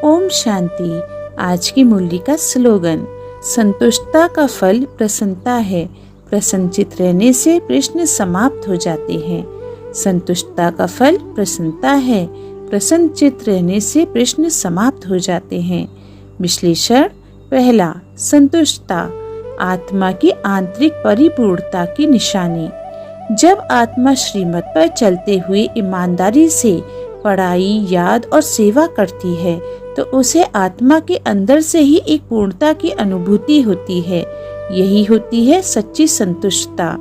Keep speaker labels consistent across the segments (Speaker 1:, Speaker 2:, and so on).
Speaker 1: ओम शांति। आज की मुरली का स्लोगन, संतुष्टता का फल प्रसन्नता है। प्रसन्नचित रहने से प्रश्न समाप्त हो जाते हैं। संतुष्टता का फल प्रसन्नता है। प्रसन्नचित रहने से प्रश्न समाप्त हो जाते हैं। विश्लेषण। पहला, संतुष्टता आत्मा की आंतरिक परिपूर्णता की निशानी। जब आत्मा श्रीमत पर चलते हुए ईमानदारी से पढ़ाई, याद और सेवा करती है तो उसे आत्मा के अंदर से ही एक पूर्णता की अनुभूति होती है। यही होती है सच्ची संतुष्टता।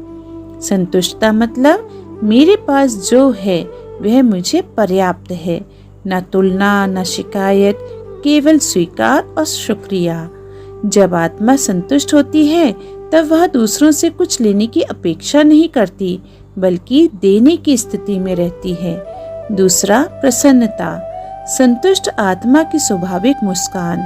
Speaker 1: संतुष्टता मतलब मेरे पास जो है वह मुझे पर्याप्त है। न तुलना, न शिकायत, केवल स्वीकार और शुक्रिया। जब आत्मा संतुष्ट होती है तब वह दूसरों से कुछ लेने की अपेक्षा नहीं करती, बल्कि देने की स्थिति में रहती है। दूसरा, प्रसन्नता। संतुष्ट आत्मा की स्वाभाविक मुस्कान।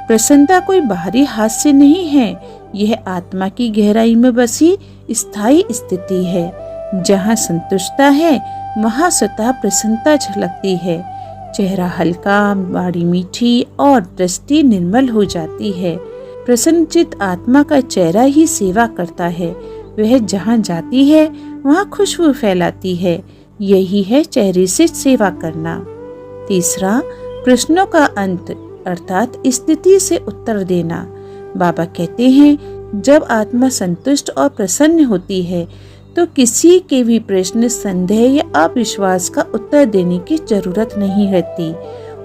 Speaker 1: प्रसन्नता कोई बाहरी हास्य नहीं है, यह आत्मा की गहराई में बसी स्थायी स्थिति है। जहाँ संतुष्टता है वहाँ स्वतः प्रसन्नता झलकती है। चेहरा हल्का, वाणी मीठी और दृष्टि निर्मल हो जाती है। प्रसन्नचित आत्मा का चेहरा ही सेवा करता है। वह जहाँ जाती है वहाँ खुशबू फैलाती है। यही है चेहरे से सेवा करना। तीसरा, प्रश्नों का अंत अर्थात स्थिति से उत्तर देना। बाबा कहते हैं जब आत्मा संतुष्ट और प्रसन्न होती है तो किसी के भी प्रश्न, संदेह या अविश्वास का उत्तर देने की जरूरत नहीं रहती।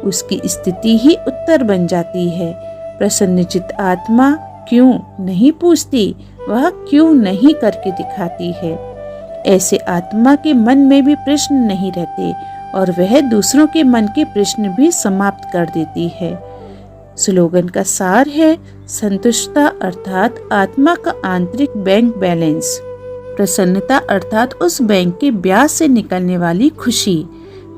Speaker 1: उसकी स्थिति ही उत्तर बन जाती है। प्रसन्नचित आत्मा क्यों नहीं पूछती, वह क्यों नहीं करके दिखाती है। ऐसे आत्मा के मन में भी प्रश्न नहीं रहते और वह दूसरों के मन के प्रश्न भी समाप्त कर देती है। स्लोगन का सार है, संतुष्टता अर्थात आत्मा का आंतरिक बैंक बैलेंस। प्रसन्नता अर्थात उस बैंक के ब्याज से निकलने वाली खुशी।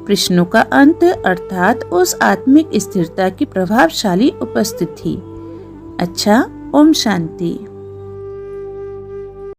Speaker 1: प्रश्नों का अंत अर्थात उस आत्मिक स्थिरता की प्रभावशाली उपस्थिति। अच्छा, ओम शांति।